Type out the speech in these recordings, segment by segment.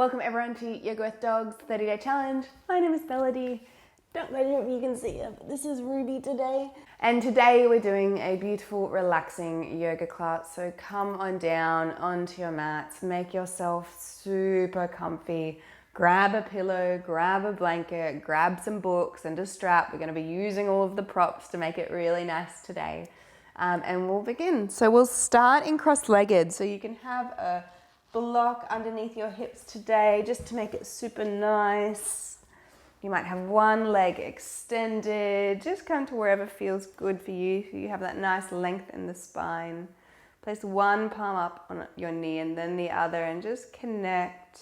Welcome everyone to Yoga with Dogs 30-day challenge. My name is Melody. Don't know if you can see it, but this is Ruby today. And today we're doing a beautiful, relaxing yoga class. So come on down onto your mats, make yourself super comfy. Grab a pillow, grab a blanket, grab some books and a strap. We're going to be using all of the props to make it really nice today. And we'll begin. So we'll start in cross-legged. So you can have a block underneath your hips today just to make it super nice. You might have one leg extended. Just come to wherever feels good for you. So you have that nice length in the spine. Place one palm up on your knee and then the other and just connect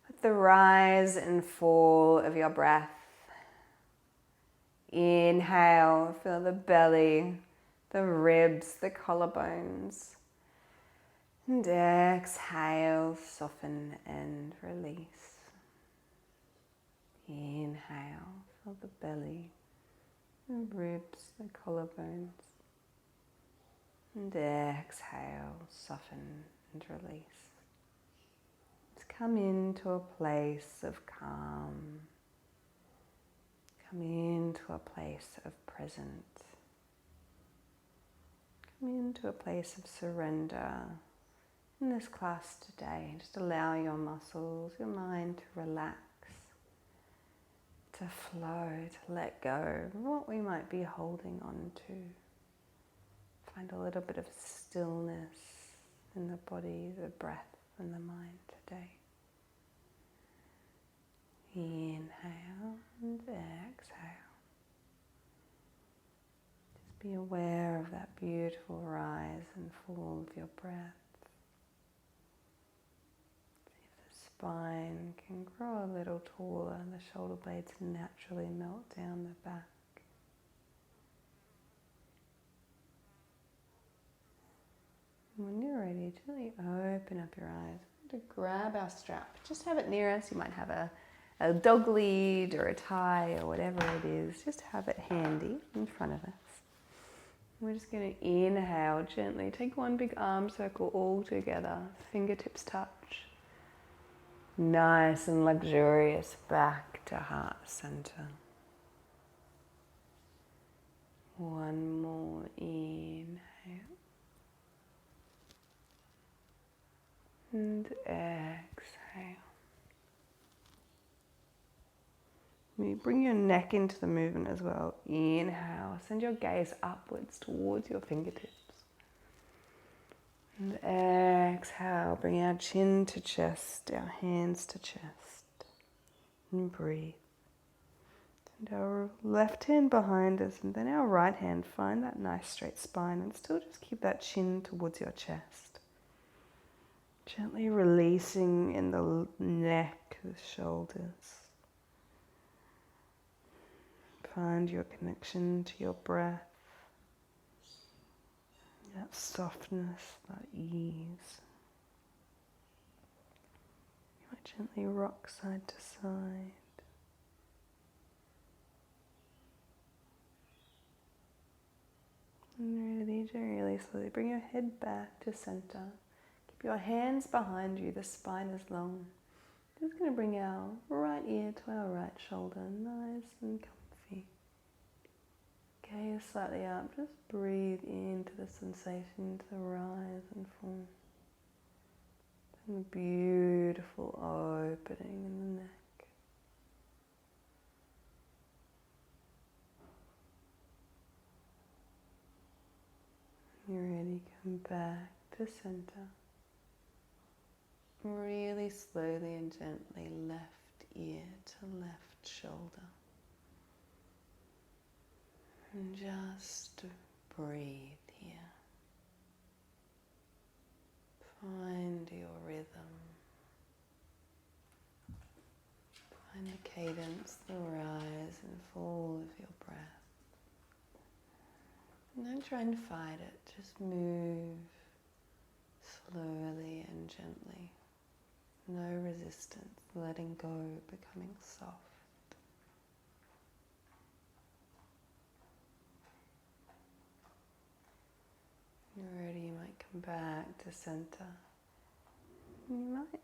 with the rise and fall of your breath. Inhale, feel the belly, the ribs, the collarbones. And exhale, soften and release. Inhale, feel the belly, the ribs, the collarbones. And exhale, soften and release. Let's come into a place of calm. Come into a place of presence. Come into a place of surrender. In this class today, just allow your muscles, your mind to relax, to flow, to let go of what we might be holding on to. Find a little bit of stillness in the body, the breath, and the mind today. Inhale and exhale. Just be aware of that beautiful rise and fall of your breath. Spine can grow a little taller and the shoulder blades naturally melt down the back. And when you're ready, gently open up your eyes. We're going to grab our strap. Just have it near us. You might have a dog lead or a tie or whatever it is. Just have it handy in front of us. We're just going to inhale gently. Take one big arm circle all together. Fingertips touch. Nice and luxurious back to heart center. One more inhale. And exhale. You bring your neck into the movement as well. Inhale. Send your gaze upwards towards your fingertips. And exhale, bring our chin to chest, our hands to chest. And breathe. And our left hand behind us and then our right hand. Find that nice straight spine and still just keep that chin towards your chest. Gently releasing in the neck, the shoulders. Find your connection to your breath. That softness, that ease. You might gently rock side to side. And really slowly bring your head back to center. Keep your hands behind you, the spine is long. Just going to bring our right ear to our right shoulder, nice and comfy. Gaze slightly up, just breathe into the sensation, to the rise and fall. And a beautiful opening in the neck. You're ready, come back to center. Really slowly and gently, left ear to left shoulder. And just breathe here. Find your rhythm. Find the cadence, the rise and fall of your breath. And don't try and fight it, just move slowly and gently. No resistance, letting go, becoming soft. You're ready, you might come back to center. You might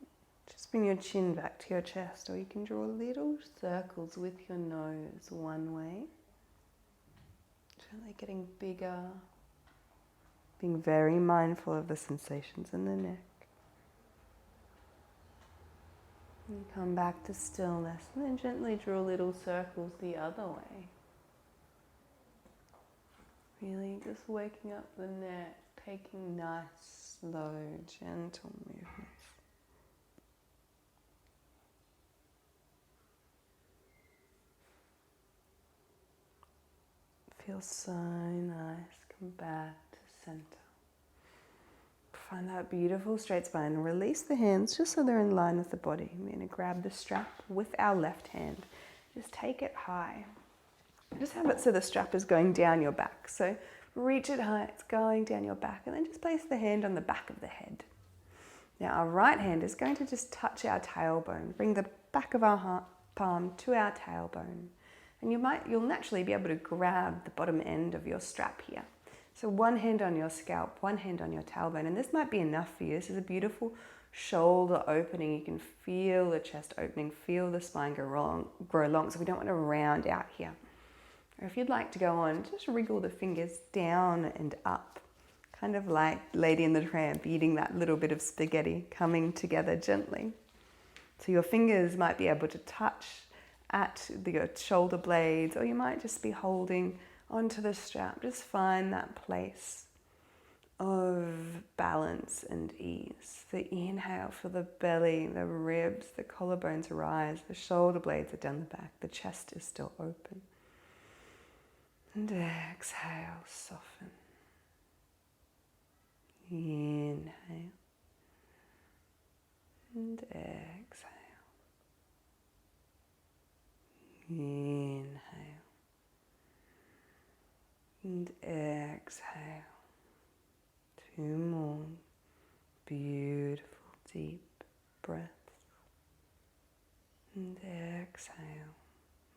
just bring your chin back to your chest, or you can draw little circles with your nose one way. Gently getting bigger, being very mindful of the sensations in the neck. And come back to stillness, and then gently draw little circles the other way. Really just waking up the neck, taking nice, slow, gentle movements. Feels so nice. Come back to center. Find that beautiful straight spine. Release the hands just so they're in line with the body. We're going to grab the strap with our left hand. Just take it high. Just have it so the strap is going down your back. So reach it high, it's going down your back, and then just place the hand on the back of the head. Now our right hand is going to just touch our tailbone. Bring the back of our palm to our tailbone. And you'll naturally be able to grab the bottom end of your strap here. So one hand on your scalp, one hand on your tailbone, and this might be enough for you. This is a beautiful shoulder opening. You can feel the chest opening, feel the spine grow long, so we don't want to round out here. Or if you'd like to go on, just wriggle the fingers down and up, kind of like Lady and the Tramp, eating that little bit of spaghetti, coming together gently. So your fingers might be able to touch at your shoulder blades, or you might just be holding onto the strap. Just find that place of balance and ease. So inhale, feel the belly, the ribs, the collarbones rise, the shoulder blades are down the back, the chest is still open. And exhale, soften. Inhale. And exhale. Inhale. And exhale. 2 more beautiful deep breaths. And exhale.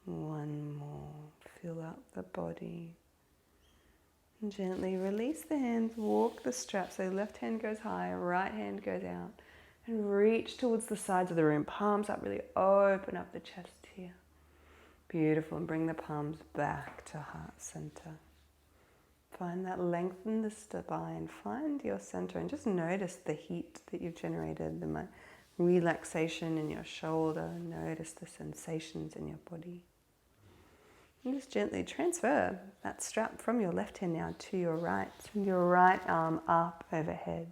1 more. Fill up the body. And gently release the hands. Walk the strap so left hand goes high, right hand goes out. And reach towards the sides of the room. Palms up, really open up the chest here. Beautiful. And bring the palms back to heart center. Find that length in the spine. Find your center and just notice the heat that you've generated, the relaxation in your shoulder. Notice the sensations in your body. And just gently transfer that strap from your left hand now to your right. Send your right arm up overhead.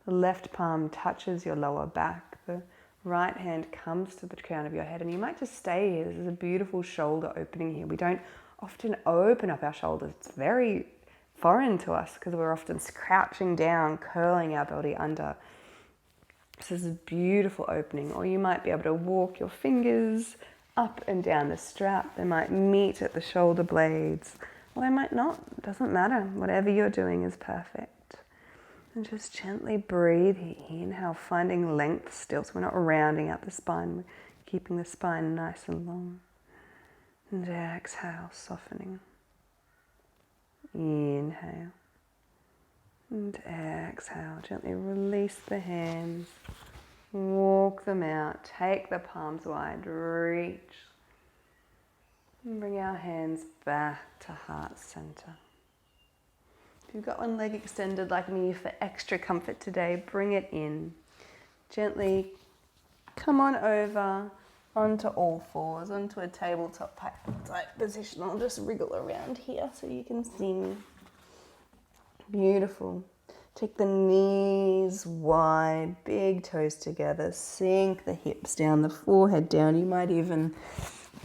The left palm touches your lower back. The right hand comes to the crown of your head, and you might just stay here. This is a beautiful shoulder opening here. We don't often open up our shoulders. It's very foreign to us because we're often crouching down, curling our body under. This is a beautiful opening. Or you might be able to walk your fingers up and down the strap. They might meet at the shoulder blades, or they might not. It doesn't matter. Whatever you're doing is perfect. And just gently breathe. Inhale, finding length still, so we're not rounding out the spine. We're keeping the spine nice and long. And exhale, softening. Inhale. And exhale. Gently release the hands. Walk them out. Take the palms wide. Reach. And bring our hands back to heart center. If you've got one leg extended like me for extra comfort today, bring it in. Gently come on over onto all fours, onto a tabletop type position. I'll just wriggle around here so you can see me. Beautiful. Take the knees wide, big toes together. Sink the hips down, the forehead down. You might even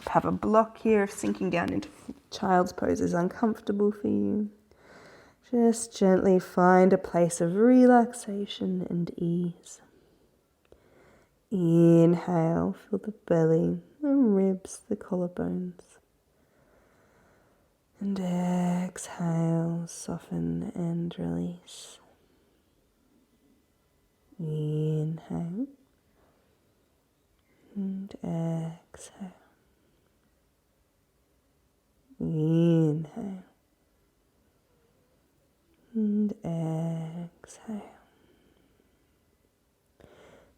have a block here if sinking down into child's pose is uncomfortable for you. Just gently find a place of relaxation and ease. Inhale, feel the belly, the ribs, the collarbones. And exhale, soften and release. Inhale. And exhale. Inhale. And exhale.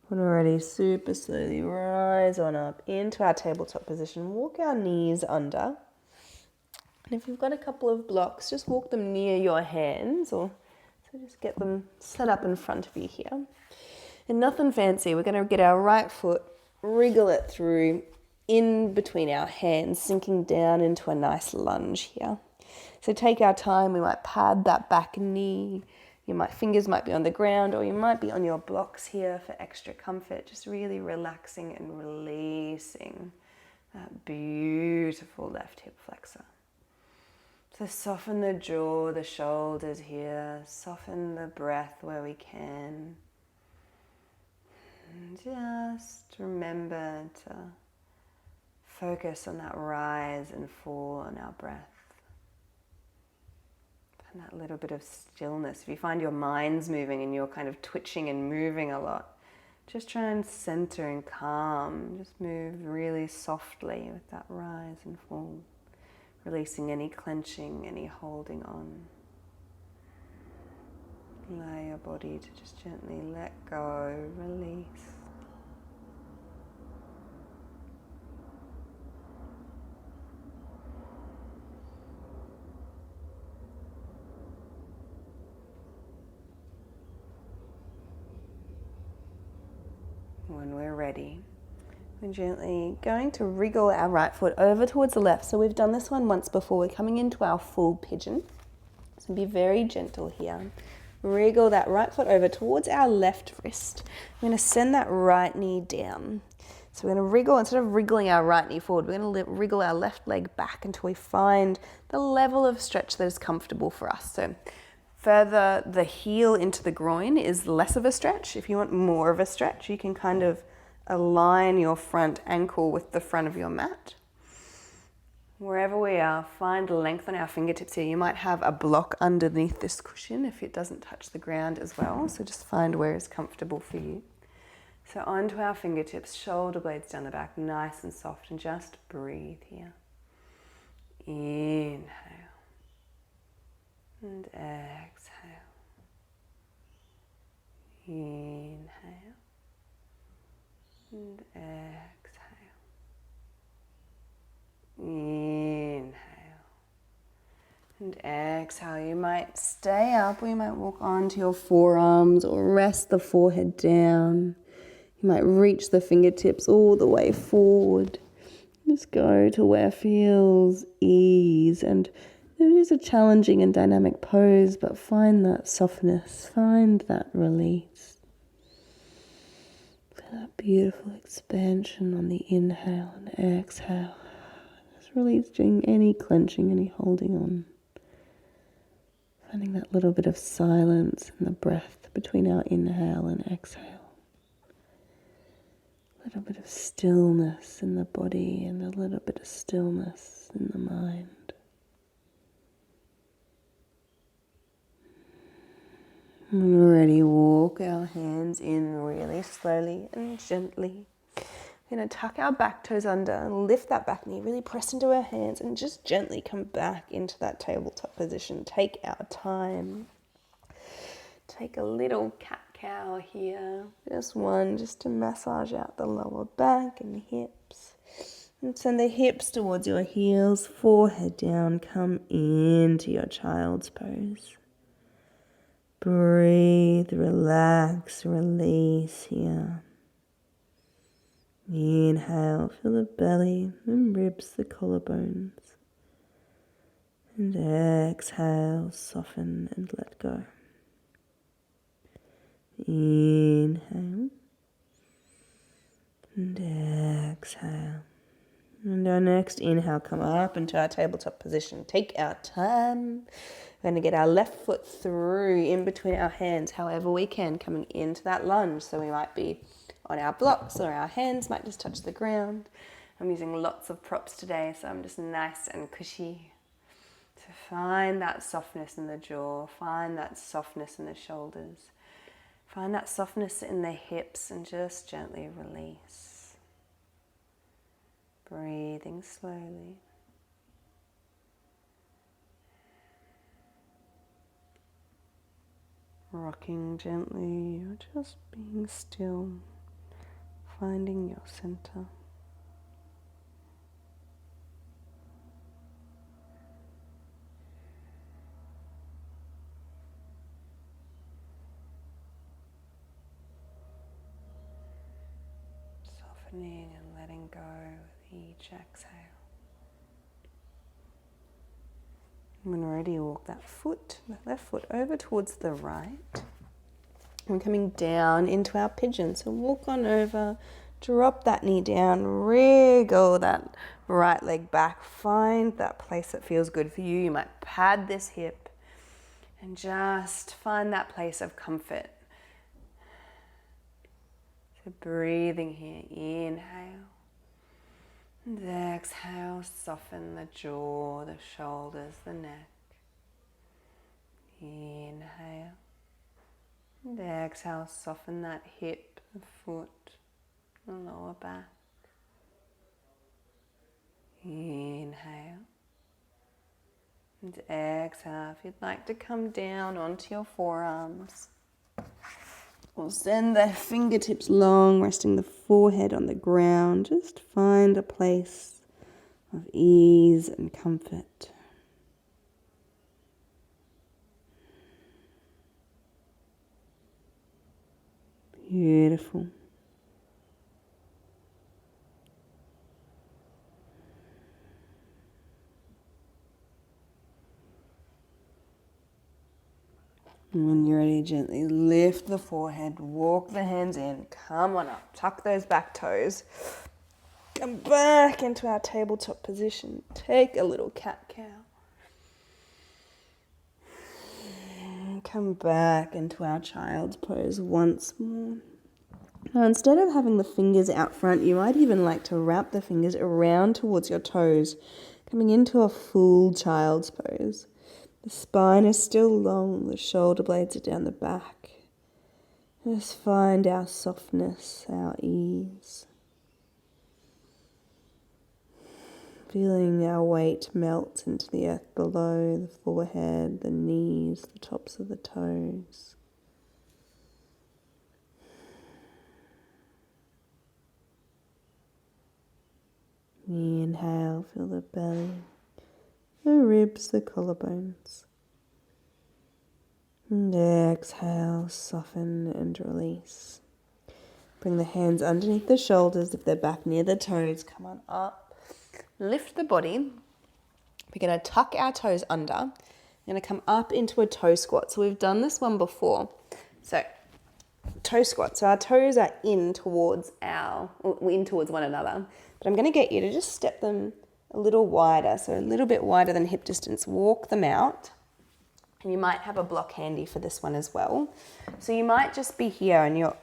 And already super slowly rise on up into our tabletop position. Walk our knees under. And if you've got a couple of blocks, just walk them near your hands, or so just get them set up in front of you here. And nothing fancy, we're going to get our right foot, wriggle it through in between our hands, sinking down into a nice lunge here. So take our time, we might pad that back knee. Fingers might be on the ground, or you might be on your blocks here for extra comfort, just really relaxing and releasing that beautiful left hip flexor. So soften the jaw, the shoulders here, soften the breath where we can. And just remember to focus on that rise and fall on our breath. And that little bit of stillness. If you find your mind's moving and you're kind of twitching and moving a lot, just try and center and calm. Just move really softly with that rise and fall. Releasing any clenching, any holding on. Allow your body to just gently let go, release. When we're ready, we're gently going to wriggle our right foot over towards the left. So we've done this one once before. We're coming into our full pigeon. So be very gentle here. Wriggle that right foot over towards our left wrist. We're going to send that right knee down. So we're going to wriggle, instead of wriggling our right knee forward, we're going to wriggle our left leg back until we find the level of stretch that is comfortable for us. So further the heel into the groin is less of a stretch. If you want more of a stretch, you can kind of align your front ankle with the front of your mat. Wherever we are, find length on our fingertips here. You might have a block underneath this cushion if it doesn't touch the ground as well. So just find where is comfortable for you. So onto our fingertips, shoulder blades down the back, nice and soft, and just breathe here. Inhale and exhale. Inhale and exhale. Inhale and exhale. You might stay up, or you might walk onto your forearms or rest the forehead down. You might reach the fingertips all the way forward. Just go to where feels ease. And it is a challenging and dynamic pose, but find that softness, find that release. Feel that beautiful expansion on the inhale and exhale. Just releasing any clenching, any holding on. Finding that little bit of silence in the breath between our inhale and exhale. A little bit of stillness in the body and a little bit of stillness in the mind. When we're ready, walk our hands in really slowly and gently. We're going to tuck our back toes under and lift that back knee, really press into our hands and just gently come back into that tabletop position. Take our time. Take a little cat-cow here. Just one, just to massage out the lower back and the hips. And send the hips towards your heels, forehead down, come into your child's pose. Breathe, relax, release here. Inhale, feel the belly, the ribs, the collarbones. And exhale, soften and let go. Inhale. And exhale. And our next inhale, come up into our tabletop position. Take our time. We're going to get our left foot through in between our hands, however we can, coming into that lunge. So we might be on our blocks, or our hands might just touch the ground. I'm using lots of props today, so I'm just nice and cushy. So find that softness in the jaw, find that softness in the shoulders, find that softness in the hips, and just gently release. Breathing slowly. Rocking gently, or just being still. finding your center. Softening and letting go with each exhale. When we're ready, walk that left foot over towards the right. We're coming down into our pigeon. So walk on over, drop that knee down, wriggle that right leg back. Find that place that feels good for you. You might pad this hip and just find that place of comfort. So breathing here, inhale. And exhale, soften the jaw, the shoulders, the neck. Inhale. And exhale, soften that hip, the foot, the lower back. Inhale. And exhale, if you'd like to come down onto your forearms. We'll send the fingertips long, resting the forehead on the ground. Just find a place of ease and comfort. Beautiful. And when you're ready, gently lift the forehead, walk the hands in, come on up, tuck those back toes, come back into our tabletop position, take a little cat-cow. Come back into our child's pose once more. Now, instead of having the fingers out front, you might even like to wrap the fingers around towards your toes, coming into a full child's pose. The spine is still long, the shoulder blades are down the back. Just find our softness, our ease. Feeling our weight melt into the earth below, the forehead, the knees, the tops of the toes. Inhale, feel the belly, the ribs, the collarbones. And exhale, soften and release. Bring the hands underneath the shoulders. If they're back near the toes, come on up. Lift the body. We're going to tuck our toes under. We're going to come up into a toe squat. So we've done this one before. So toe squat. So our toes are in towards one another. But I'm going to get you to just step them a little wider. So a little bit wider than hip distance. Walk them out. And you might have a block handy for this one as well. So you might just be here and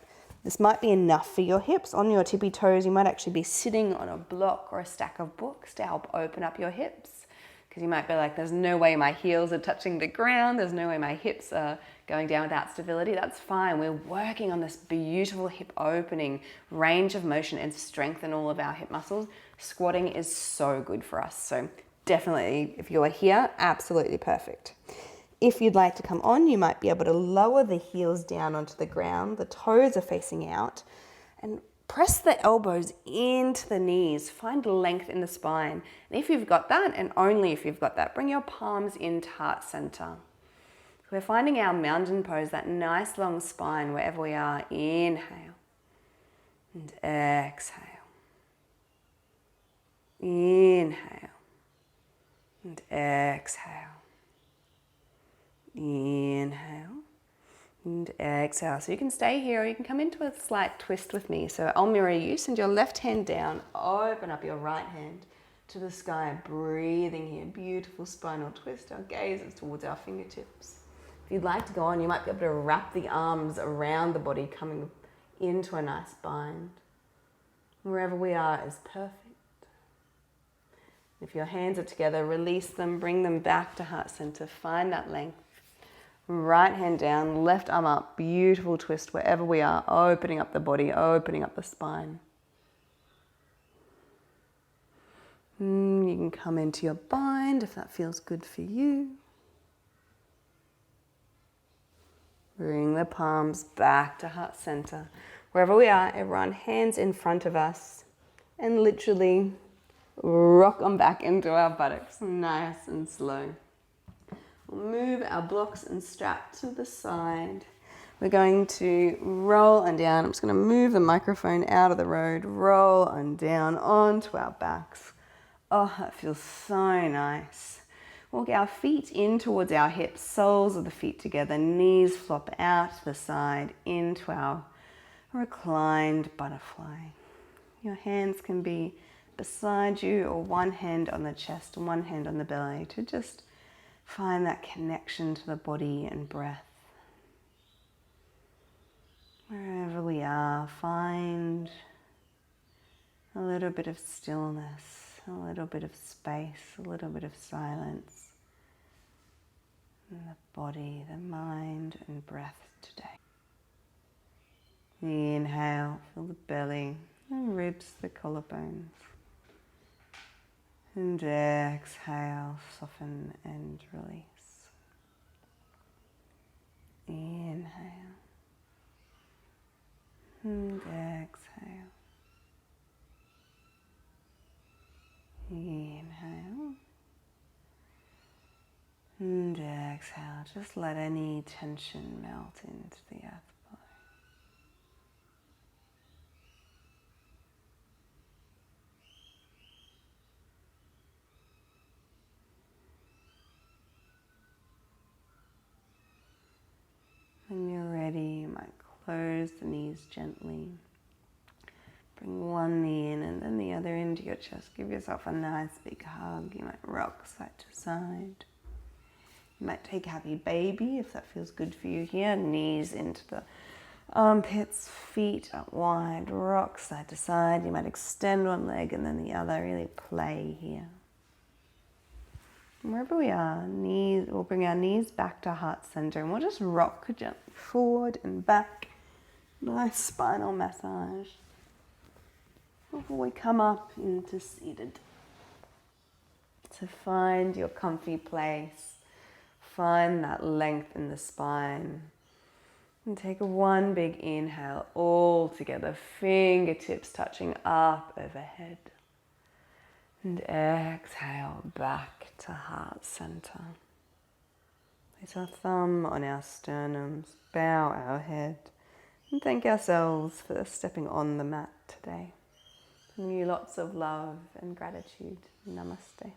this might be enough for your hips. On your tippy toes, you might actually be sitting on a block or a stack of books to help open up your hips. Because you might be like, there's no way my heels are touching the ground. There's no way my hips are going down without stability. That's fine. We're working on this beautiful hip opening, range of motion, and strengthen all of our hip muscles. Squatting is so good for us. So definitely, if you're here, absolutely perfect. If you'd like to come on, you might be able to lower the heels down onto the ground. The toes are facing out. And press the elbows into the knees. Find length in the spine. And if you've got that, and only if you've got that, bring your palms into heart center. So we're finding our mountain pose, that nice long spine wherever we are. Inhale. And exhale. Inhale. And exhale. Inhale and exhale. So you can stay here or you can come into a slight twist with me. So I'll mirror you. Send your left hand down. Open up your right hand to the sky. Breathing here. Beautiful spinal twist. Our gaze is towards our fingertips. If you'd like to go on, you might be able to wrap the arms around the body, coming into a nice bind. Wherever we are is perfect. If your hands are together, release them. Bring them back to heart center. Find that length. Right hand down, left arm up, beautiful twist wherever we are, opening up the body, opening up the spine. You can come into your bind if that feels good for you. Bring the palms back to heart center. Wherever we are, everyone, hands in front of us, and literally rock them back into our buttocks, nice and slow. We'll move our blocks and strap to the side. We're going to roll on down. I'm just going to move the microphone out of the road, roll on down onto our backs. Oh, that feels so nice. Walk our feet in towards our hips, soles of the feet together, knees flop out to the side into our reclined butterfly. Your hands can be beside you or one hand on the chest and one hand on the belly to just find that connection to the body and breath. Wherever we are, find a little bit of stillness, a little bit of space, a little bit of silence in the body, the mind and breath today. Inhale, fill the belly, the ribs, the collarbones. And exhale, soften and release. Inhale. And exhale. Inhale. And exhale. Just let any tension melt into the earth below. When you're ready, you might close the knees gently. Bring one knee in and then the other into your chest. Give yourself a nice big hug. You might rock side to side. You might take happy baby if that feels good for you here. Knees into the armpits, feet up wide, rock side to side. You might extend one leg and then the other. Really play here. Wherever we are, we'll bring our knees back to heart center and we'll just rock gently forward and back. Nice spinal massage. Before we come up into seated. So find your comfy place. Find that length in the spine. And take one big inhale all together, fingertips touching up overhead. And exhale back to heart center. Place our thumb on our sternums, bow our head, and thank ourselves for stepping on the mat today. Sending you lots of love and gratitude. Namaste.